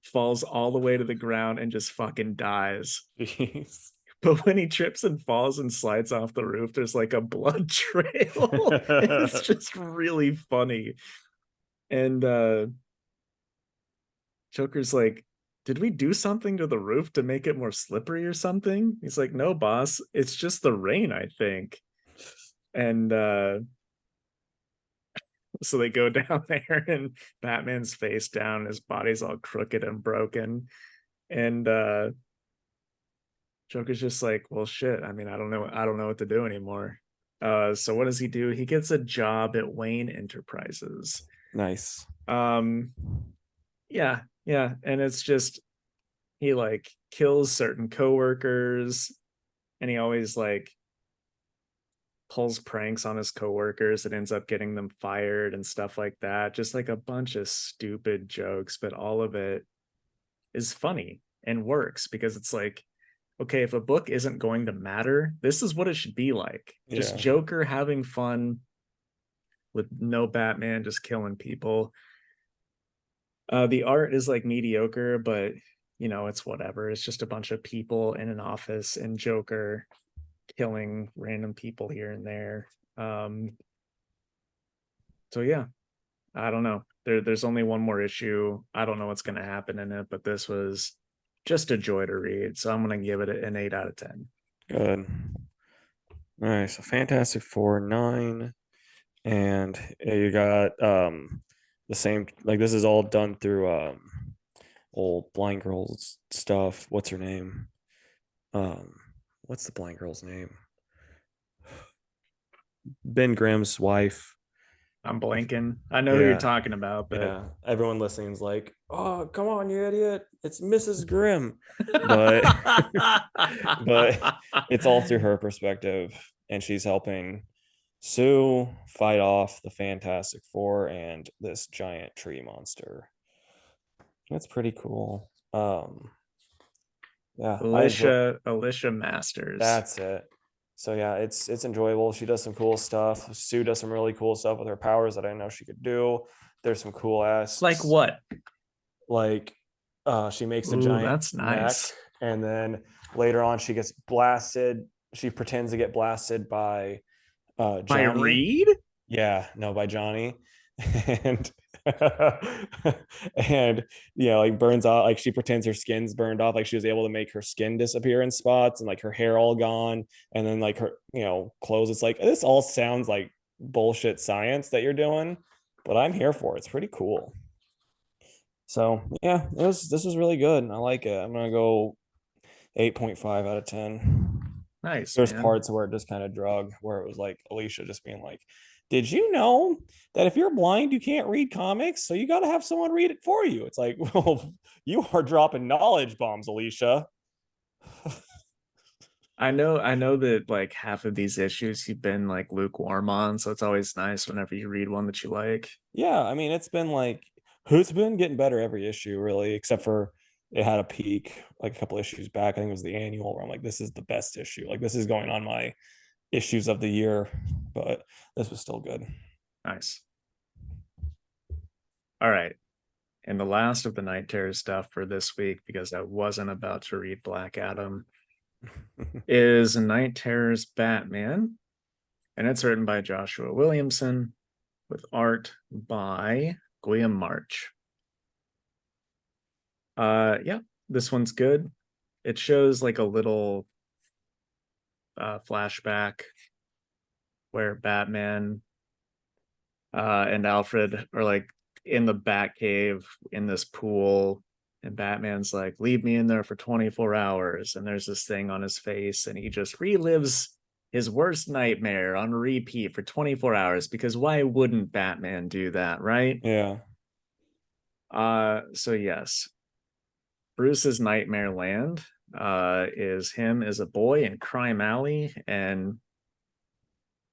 falls all the way to the ground, and just fucking dies.
Jeez.
But when he trips and falls and slides off the roof, there's like a blood trail. It's just really funny. And Joker's like, "Did we do something to the roof to make it more slippery or something?" He's like, "No, boss. It's just the rain, I think." And so they go down there, and Batman's face down, his body's all crooked and broken. And Joker's just like, "Well, shit. I mean, I don't know what to do anymore." So what does he do? He gets a job at Wayne Enterprises.
Nice.
Um, yeah, yeah, and it's just he like kills certain coworkers, and he always like pulls pranks on his coworkers and ends up getting them fired and stuff like that. Just like a bunch of stupid jokes, but all of it is funny and works because it's like, okay, if a book isn't going to matter, this is what it should be like. Just
Yeah.
Joker having fun with no Batman just killing people. The art is like mediocre, but it's whatever. It's just a bunch of people in an office and Joker killing random people here and there. Um, so yeah, I don't know. There's only one more issue. I don't know what's going to happen in it, but this was just a joy to read. So I'm going to give it an 8 out of 10.
Good. Nice. So Fantastic Four 9, and you got the same, like this is all done through old blind girl's stuff. What's her name? Um, what's the blind girl's name? Ben Grimm's wife.
I'm blanking. I know who you're
Yeah,
talking about, but
yeah. Everyone listening's like, "Oh, come on, you idiot! It's Mrs. Grimm," but but it's all through her perspective, and she's helping Sue fight off the Fantastic Four and this giant tree monster. That's pretty cool. Yeah, I enjoy.
Alicia Masters.
That's it. So yeah, it's enjoyable. She does some cool stuff. Sue does some really cool stuff with her powers that I didn't know she could do. There's some cool
Like
ass,
what?
like she makes a
Ooh,
giant
that's
mech,
nice.
and then later on she gets blasted. She pretends to get blasted by
By
Johnny.
Reed?
Yeah, no, by Johnny. And and yeah, like burns off, like she pretends her skin's burned off, like she was able to make her skin disappear in spots and like her hair all gone, and then like her, clothes. It's like this all sounds like bullshit science that you're doing, but I'm here for it. It's pretty cool. So yeah, this was really good. I like it. I'm gonna go 8.5 out of 10.
Nice,
There's
man.
parts where it just kind of drug, where it was like Alicia just being like, did you know that if you're blind, you can't read comics? So you got to have someone read it for you. It's like, well, you are dropping knowledge bombs, Alicia.
I know that like half of these issues you've been like lukewarm on, so it's always nice whenever you read one that you like.
Yeah, I mean, it's been getting better every issue, really, except for it had a peak like a couple issues back. I think it was the annual where I'm like, this is the best issue. Like, this is going on my issues of the year, but this was still good.
Nice. All right. And the last of the Night Terror stuff for this week, because I wasn't about to read Black Adam, is Night Terror's Batman. And it's written by Joshua Williamson with art by Guillaume March. Yeah, this one's good. It shows like a little flashback where Batman and Alfred are like in the Batcave in this pool, and Batman's like, leave me in there for 24 hours. And there's this thing on his face, and he just relives his worst nightmare on repeat for 24 hours, because why wouldn't Batman do that, right?
Yeah.
So yes, Bruce's Nightmare Land is him as a boy in Crime Alley, and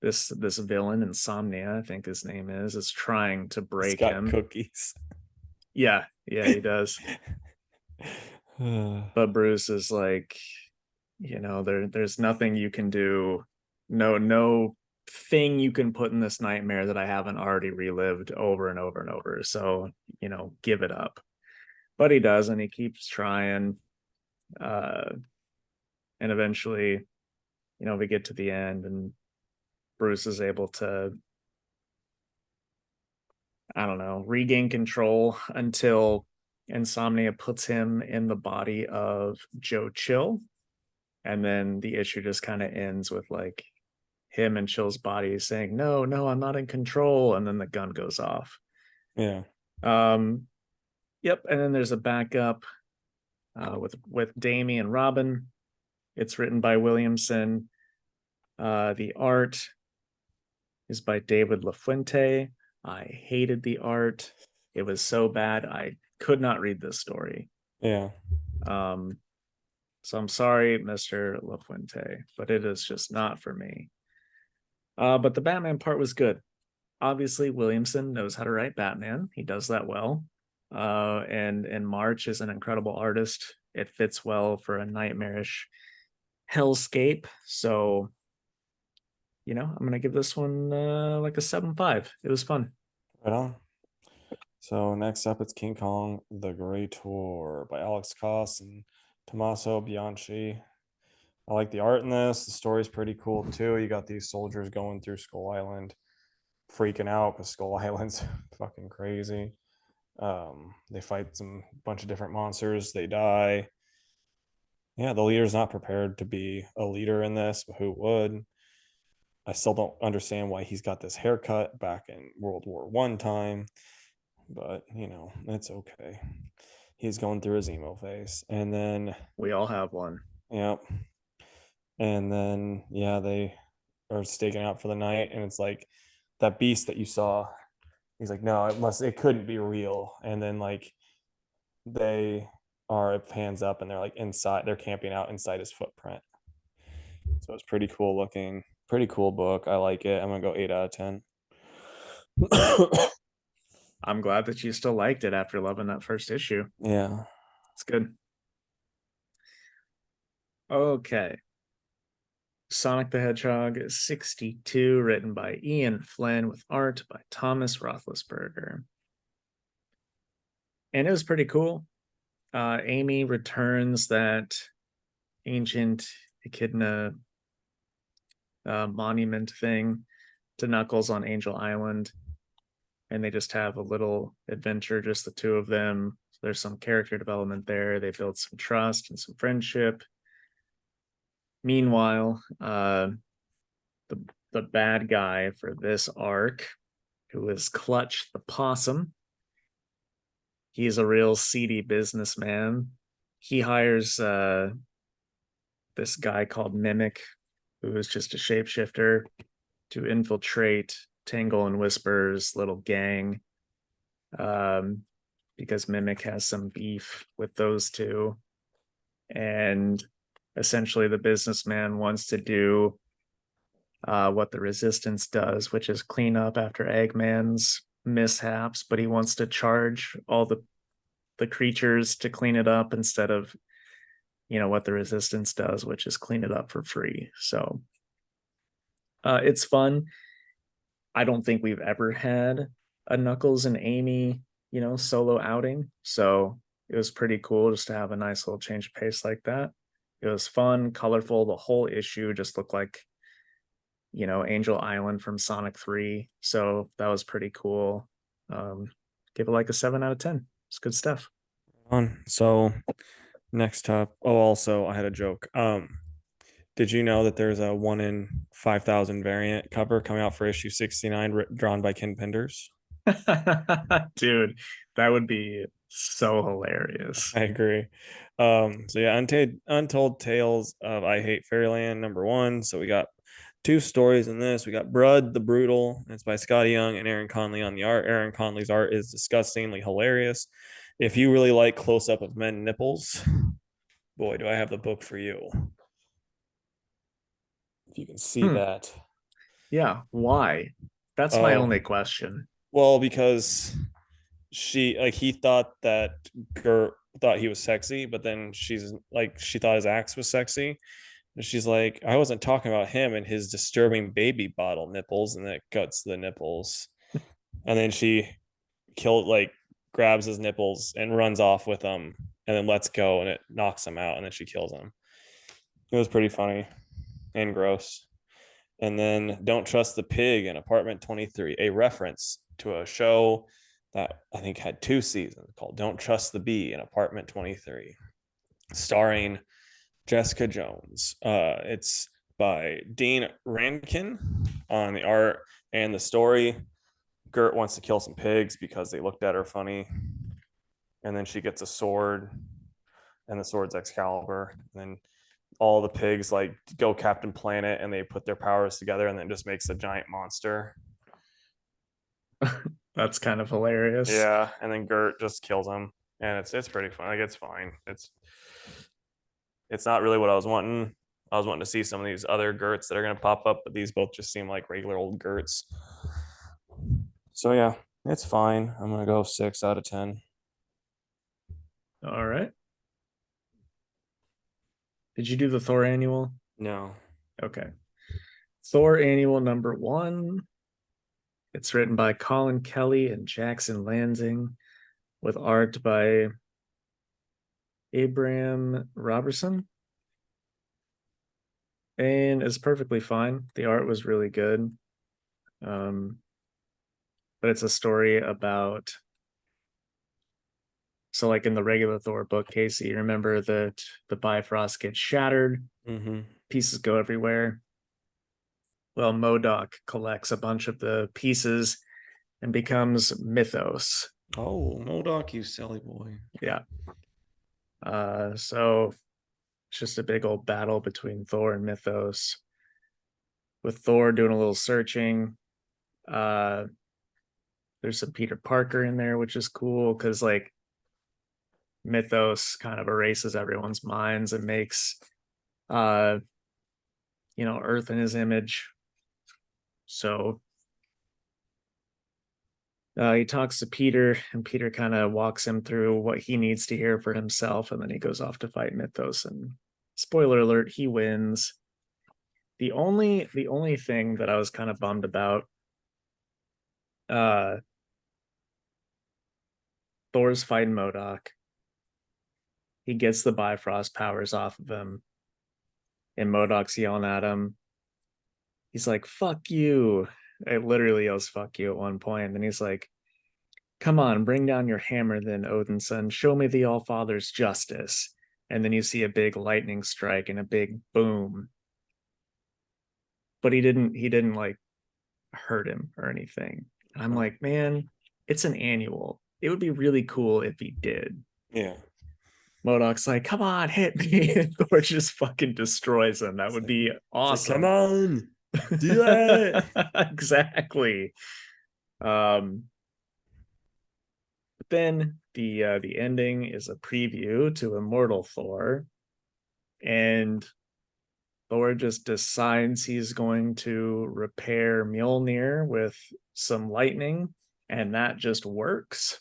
this villain, Insomnia, I think his name is trying to
He's
break
got
him.
cookies.
Yeah, he does. But Bruce is like, there's nothing you can do, no thing you can put in this nightmare that I haven't already relived over and over and over. So, give it up. But he does, and he keeps trying. Uh, and eventually, we get to the end, and Bruce is able to, I don't know, regain control until Insomnia puts him in the body of Joe Chill. And then the issue just kind of ends with like him and Chill's body saying, no, no, I'm not in control. And then the gun goes off.
Yeah.
Um, yep. And then there's a backup with Damie and Robin. It's written by Williamson. The art is by David LaFuente. I hated the art. It was so bad. I could not read this story.
Yeah.
Um, so I'm sorry, Mr. LaFuente, but it is just not for me. But the Batman part was good. Obviously, Williamson knows how to write Batman. He does that well. And March is an incredible artist. It fits well for a nightmarish hellscape. So I'm gonna give this one like a 7.5. It was fun.
Right on. So next up, it's King Kong: The Great Tour by Alex Koss and Tommaso Bianchi. I like the art in this. The story's pretty cool too. You got these soldiers going through Skull Island, freaking out because Skull Island's fucking crazy. They fight some bunch of different monsters. They die. Yeah, the leader's not prepared to be a leader in this, but who would? I still don't understand why he's got this haircut back in World War I time, but it's okay. He's going through his emo phase, and then
We all have one.
yeah, and then yeah, they are staking out for the night, and it's like that beast that you saw. He's like, no, it couldn't be real, and then like they are hands up, and they're like inside, they're camping out inside his footprint. So it's pretty cool looking, pretty cool book. I like it. I'm gonna go 8 out of 10.
I'm glad that you still liked it after loving that first issue.
Yeah.
It's good. Okay. Sonic the Hedgehog is 62, written by Ian Flynn with art by Thomas Roethlisberger. And it was pretty cool. Amy returns that ancient echidna monument thing to Knuckles on Angel Island, and they just have a little adventure, just the two of them. There's some character development there. They build some trust and some friendship. Meanwhile, the bad guy for this arc, who is Clutch the Possum, he's a real seedy businessman. He hires this guy called Mimic, who is just a shapeshifter, to infiltrate Tangle and Whisper's little gang, because Mimic has some beef with those two. And essentially, the businessman wants to do what the Resistance does, which is clean up after Eggman's mishaps, but he wants to charge all the creatures to clean it up instead of what the Resistance does, which is clean it up for free. So it's fun. I don't think we've ever had a Knuckles and Amy, solo outing. So it was pretty cool just to have a nice little change of pace like that. It was fun, colorful. The whole issue just looked like, Angel Island from Sonic 3. So that was pretty cool. Give it like a 7 out of 10. It's good stuff.
On. So next up, oh, also I had a joke. Did you know that there's a 1 in 5,000 variant cover coming out for issue 69, drawn by Ken Penders?
Dude, that would be so hilarious.
I agree. So yeah, Untold Tales of I Hate Fairyland #1. So we got two stories in this. We got Brud the Brutal. It's by Scotty Young and Aaron Conley on the art. Aaron Conley's art is disgustingly hilarious. If you really like close up of men nipples, boy, do I have the book for you. If you can see that.
Yeah, why? That's my
Oh,
only question.
well, because he thought that Gert thought he was sexy, but then she thought his axe was sexy. And she's like, I wasn't talking about him and his disturbing baby bottle nipples, and that cuts the nipples. And then she grabs his nipples and runs off with them, and then lets go, and it knocks him out, and then she kills him. It was pretty funny and gross. And then Don't Trust the Pig in Apartment 23, a reference to a show that I think had 2 seasons called Don't Trust the Bee in Apartment 23, starring Jessica Jones. It's by Dean Rankin on the art and the story. Gert wants to kill some pigs because they looked at her funny. And then she gets a sword, and the sword's Excalibur. And then all the pigs go Captain Planet, and they put their powers together, and then just makes a giant monster.
That's kind of hilarious.
Yeah, and then Gert just kills him, and it's pretty fun. It's fine. It's not really what I was wanting. I was wanting to see some of these other Gerts that are gonna pop up, but these both just seem like regular old Gerts. So yeah, it's fine. I'm gonna go 6 out of 10.
All right. Did you do the Thor annual?
No.
Okay. Thor Annual #1. It's written by Colin Kelly and Jackson Lansing, with art by Abraham Robertson. And it's perfectly fine. The art was really good. But it's a story about, so like in the regular Thor book, Casey, you remember that the Bifrost gets shattered, pieces go everywhere. Well, MODOK collects a bunch of the pieces and becomes Mythos.
Oh, MODOK, you silly boy.
Yeah. So it's just a big old battle between Thor and Mythos, with Thor doing a little searching. There's some Peter Parker in there, which is cool because like Mythos kind of erases everyone's minds and makes Earth in his image. So he talks to Peter, and Peter kind of walks him through what he needs to hear for himself, and then he goes off to fight Mythos. And spoiler alert, he wins. The only thing that I was kind of bummed about, uh, Thor's fighting MODOK. He gets the Bifrost powers off of him, and MODOK's yelling at him. He's like, "Fuck you!" It literally yells "fuck you" at one point, and then he's like, "Come on, bring down your hammer then, Odin's son. Show me the All-Father's justice." And then you see a big lightning strike and a big boom. But he didn't like hurt him or anything. And I'm like, man, it's an annual. It would be really cool if he did.
Yeah.
MODOK's like, come on, hit me. And Thor just fucking destroys him. That would be awesome.
Come on, do it.
Exactly. But then the ending is a preview to Immortal Thor, and Thor just decides he's going to repair Mjolnir with some lightning, and that just works.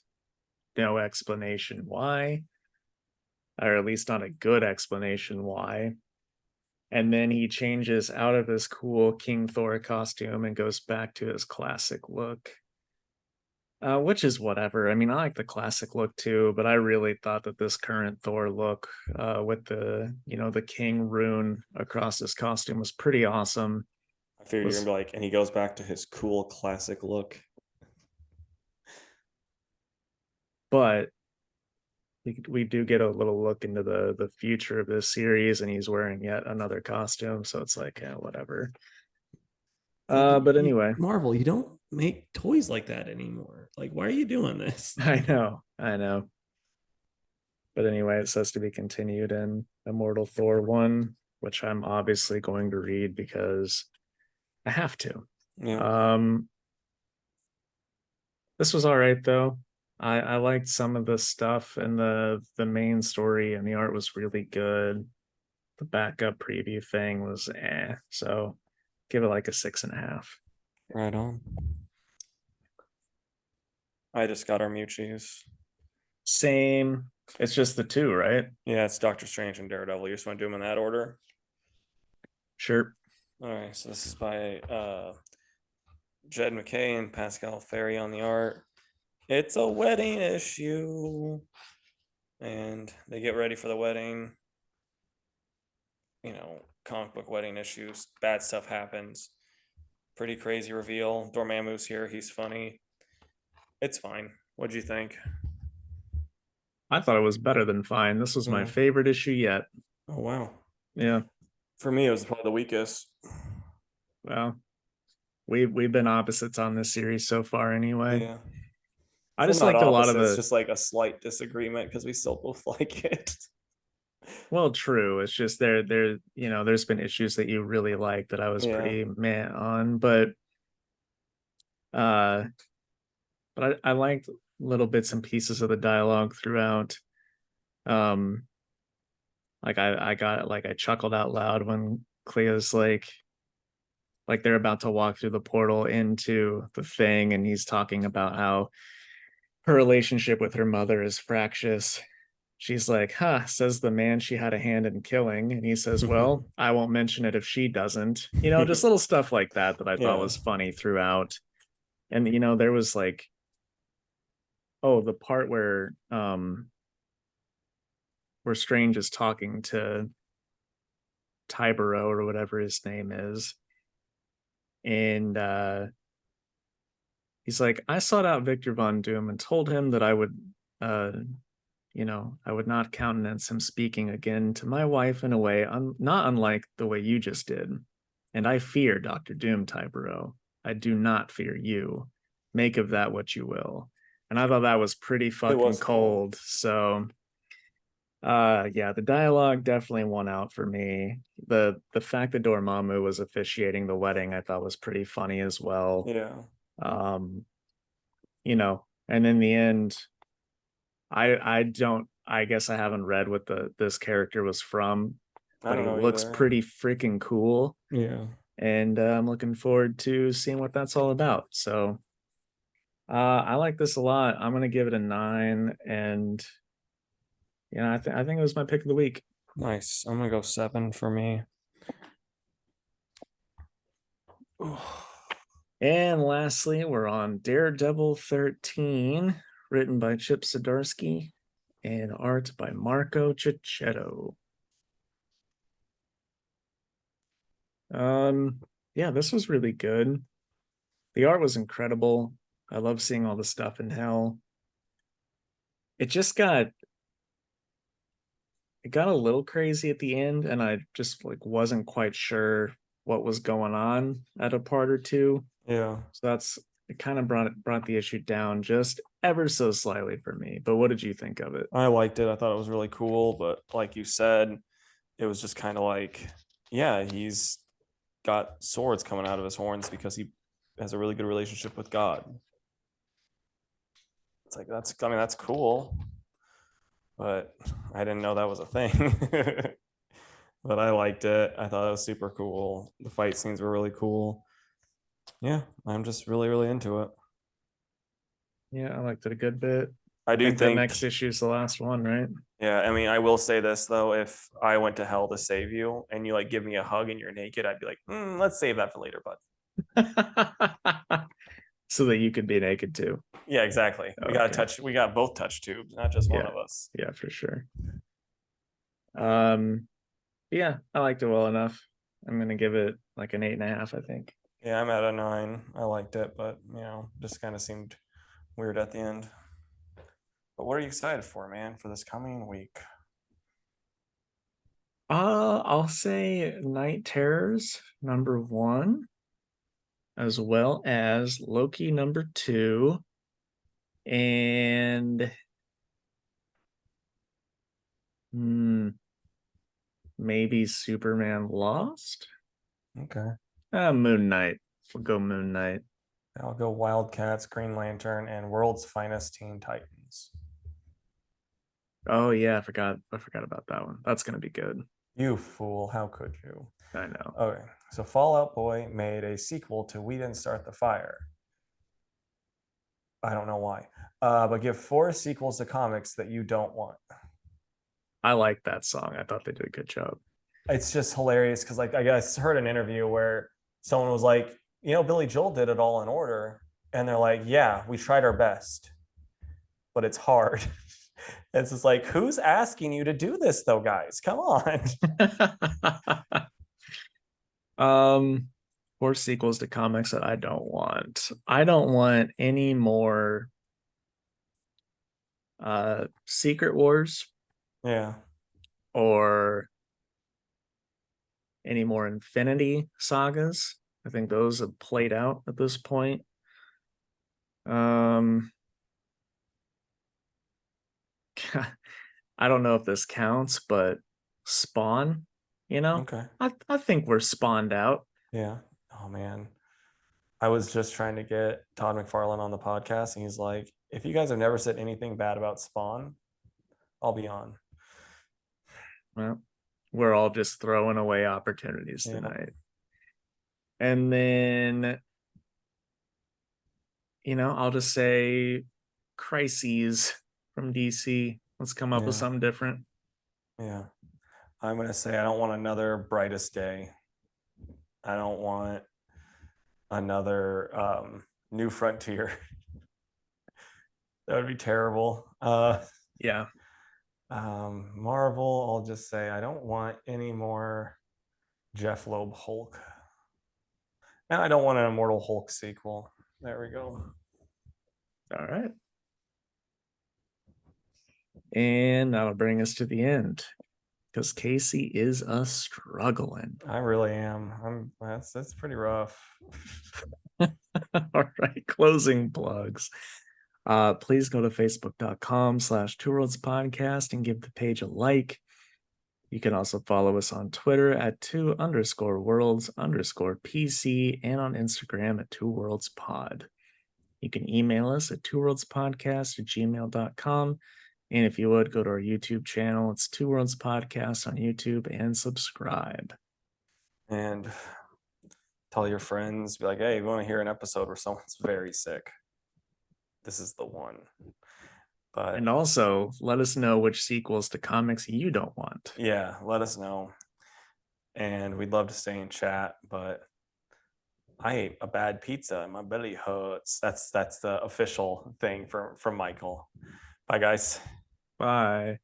No explanation why, or at least not a good explanation why. And then he changes out of his cool King Thor costume and goes back to his classic look. Which is whatever. I mean, I like the classic look too, but I really thought that this current Thor look, with the king rune across his costume, was pretty awesome.
I figured you're gonna be like, and he goes back to his cool classic look.
But we do get a little look into the future of this series, and he's wearing yet another costume, so it's like, whatever. But anyway,
Marvel, you don't make toys like that anymore. Like, why are you doing this?
I know. But anyway, it says to be continued in Immortal Thor 1, which I'm obviously going to read because I have to.
Yeah.
This was all right though. I liked some of the stuff and the main story, and the art was really good. The backup preview thing was so give it like a 6.5.
Right on. I just got our Mewtwo's.
Same. It's just the two, right?
Yeah, it's Doctor Strange and Daredevil. You just want to do them in that order?
Sure.
All right, so this is by Jed McKay and Pascal Ferry on the art. It's a wedding issue, and they get ready for the wedding. Comic book wedding issues. Bad stuff happens. Pretty crazy reveal. Dormammu's here. He's funny. It's fine. What'd you think?
I thought it was better than fine. This was my favorite issue yet.
Oh, wow.
Yeah.
For me, it was probably the weakest.
Well, we've been opposites on this series so far anyway.
Yeah.
I just liked a lot of
it's just like a slight disagreement because we still both like it.
Well, true. It's just there's been issues that you really like that I was pretty meh on, but I liked little bits and pieces of the dialogue throughout. Like I chuckled out loud when Cleo's like they're about to walk through the portal into the thing, and he's talking about how her relationship with her mother is fractious, she's like, huh, says the man she had a hand in killing. And he says, well, I won't mention it if she doesn't. Just little stuff like that that I thought
Yeah.
was funny throughout. And, there was like, oh, the part where Strange is talking to Tybero or whatever his name is. And he's like, I sought out Victor Von Doom and told him that I would uh I would not countenance him speaking again to my wife in a way not unlike the way you just did. And I fear Dr. Doom, Tybero. I do not fear you. Make of that what you will. And I thought that was pretty
It
fucking
was cool.
cold. So yeah, the dialogue definitely won out for me. The fact that Dormammu was officiating the wedding I thought was pretty funny as well.
Yeah.
Um, and in the end, I don't I guess I haven't read what this character was from,
I
but
don't
he
know
looks
either.
pretty freaking cool.
Yeah.
And I'm looking forward to seeing what that's all about. So I like this a lot. I'm gonna give it a 9, and I think it was my pick of the week.
Nice. I'm gonna go 7 for me.
And lastly, we're on Daredevil 13, written by Chip Zdarsky and art by Marco Cicchetto. Yeah, this was really good. The art was incredible. I love seeing all the stuff in hell. It just got a little crazy at the end, and I just like wasn't quite sure what was going on at a part or two.
Yeah.
So it kind of brought the issue down just ever so slightly for me. But what did you think of it?
I liked it. I thought it was really cool, but like you said, it was just kind of like, yeah, he's got swords coming out of his horns because he has a really good relationship with God. It's like that's cool, but I didn't know that was a thing. But I liked it. I thought it was super cool. The fight scenes were really cool. Yeah, I'm just really, really into it.
Yeah, I liked it a good bit.
I
I
do
think the
think,
next issue is the last one, right?
yeah, I mean, I will say this though, if I went to hell to save you and you like give me a hug and you're naked, I'd be like, let's save that for later, bud.
So that you could be naked too.
Yeah, exactly.
Oh, okay.
We got both touch tubes, not just one
Yeah.
of us.
Yeah, for sure. Um, yeah, I liked it well enough. I'm gonna give it like an 8.5, I think.
Yeah, I'm at a 9. I liked it, but just kind of seemed weird at the end. But what are you excited for, man, for this coming week?
I'll say Night Terrors #1, as well as Loki #2, and hmm, maybe Superman Lost.
Okay.
Moon Knight. We'll go Moon Knight.
I'll go Wildcats, Green Lantern, and World's Finest Teen Titans.
Oh yeah, I forgot about that one. That's gonna be good.
You fool, how could you?
I know.
Okay, so Fallout Boy made a sequel to We Didn't Start the Fire. I don't know why. But give 4 sequels to comics that you don't want.
I like that song. I thought they did a good job.
It's just hilarious because, like, I guess heard an interview where someone was like, Billy Joel did it all in order. And they're like, yeah, we tried our best, but it's hard. It's just like, who's asking you to do this, though, guys? Come on.
um, 4 sequels to comics that I don't want. I don't want any more Secret Wars
Yeah.
or any more Infinity sagas. I think those have played out at this point. Um, I don't know if this counts, but Spawn,
Okay.
I think we're spawned out.
Yeah. Oh, man. I was just trying to get Todd McFarlane on the podcast, and he's like, if you guys have never said anything bad about Spawn, I'll be on.
Well, we're all just throwing away opportunities
Yeah.
tonight. And then, I'll just say Crises from DC. Let's come up with
Yeah.
something different.
Yeah. I'm going to say I don't want another Brightest Day. I don't want another New Frontier. That would be terrible.
Yeah.
Marvel, I'll just say I don't want any more Jeff Loeb Hulk. And I don't want an Immortal Hulk sequel. There we go.
All right. And that'll bring us to the end because Casey is a struggling.
I really am. That's pretty rough.
All right. Closing plugs. Please go to facebook.com/Two Worlds Podcast and give the page a like. You can also follow us on Twitter at @2_worlds_PC and on Instagram at 2worldspod. You can email us at twoworldspodcast@gmail.com. And if you would, go to our YouTube channel. It's Two Worlds Podcast on YouTube and subscribe.
And tell your friends, be like, hey, you want to hear an episode where someone's very sick? This is the one. But
And also, let us know which sequels to comics you don't want.
yeah, let us know. And we'd love to stay in chat, but I ate a bad pizza and my belly hurts. That's the official thing from Michael. Bye guys.
Bye.